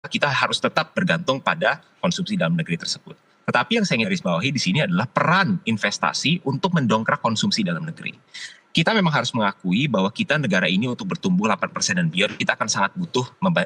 kita harus tetap bergantung pada konsumsi dalam negeri tersebut. Tetapi yang saya ingin garis bawahi di sini adalah peran investasi untuk mendongkrak konsumsi dalam negeri. Kita memang harus mengakui bahwa kita negara ini untuk bertumbuh 8% dan beyond, kita akan sangat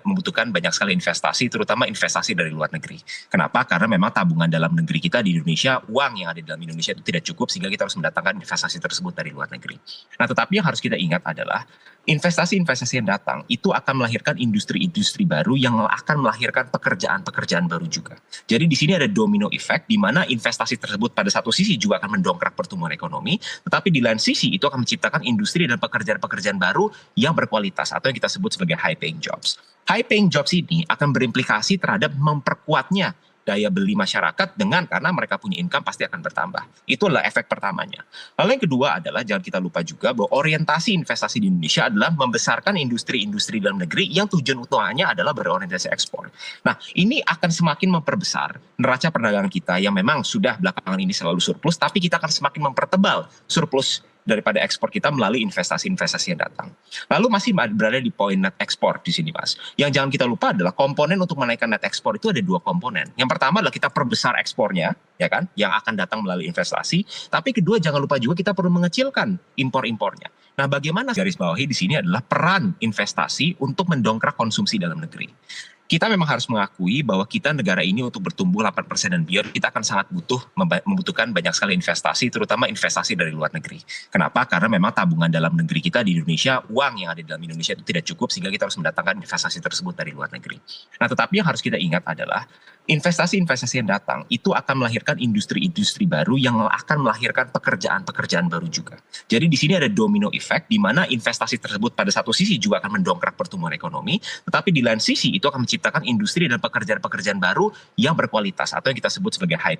membutuhkan banyak sekali investasi, terutama investasi dari luar negeri. Kenapa? Karena memang tabungan dalam negeri kita di Indonesia, uang yang ada di dalam Indonesia itu tidak cukup, sehingga kita harus mendatangkan investasi tersebut dari luar negeri. Nah, tetapi yang harus kita ingat adalah investasi-investasi yang datang itu akan melahirkan industri-industri baru yang akan melahirkan pekerjaan-pekerjaan baru juga. Jadi di sini ada domino effect di mana investasi tersebut pada satu sisi juga akan mendongkrak pertumbuhan ekonomi, tetapi di lain sisi itu akan menciptakan industri dan pekerjaan-pekerjaan baru yang berkualitas atau yang kita sebut sebagai high paying jobs. High paying jobs ini akan berimplikasi terhadap memperkuatnya daya beli masyarakat karena mereka punya income pasti akan bertambah. Itulah efek pertamanya. Lalu yang kedua adalah jangan kita lupa juga bahwa orientasi investasi di Indonesia adalah membesarkan industri-industri dalam negeri yang tujuan utamanya adalah berorientasi ekspor. Nah, ini akan semakin memperbesar neraca perdagangan kita yang memang sudah belakangan ini selalu surplus, tapi kita akan semakin mempertebal surplus daripada ekspor kita melalui investasi-investasi yang datang. Lalu masih berada di poin net ekspor di sini, Mas. Yang jangan kita lupa adalah komponen untuk menaikkan net ekspor itu ada dua komponen. Yang pertama adalah kita perbesar ekspornya, ya kan, yang akan datang melalui investasi. Tapi kedua, jangan lupa juga kita perlu mengecilkan impor-impornya. Nah, bagaimana garis bawahi di sini adalah peran investasi untuk mendongkrak konsumsi dalam negeri. Kita memang harus mengakui bahwa kita negara ini untuk bertumbuh 8% dan beyond, kita akan sangat membutuhkan banyak sekali investasi, terutama investasi dari luar negeri. Kenapa? Karena memang tabungan dalam negeri kita di Indonesia, uang yang ada di dalam Indonesia itu tidak cukup, sehingga kita harus mendatangkan investasi tersebut dari luar negeri. Nah, tetapi yang harus kita ingat adalah investasi-investasi yang datang itu akan melahirkan industri-industri baru yang akan melahirkan pekerjaan-pekerjaan baru juga. Jadi di sini ada domino effect di mana investasi tersebut pada satu sisi juga akan mendongkrak pertumbuhan ekonomi, tetapi di lain sisi itu akan menciptakan industri dan pekerjaan-pekerjaan baru yang berkualitas atau yang kita sebut sebagai high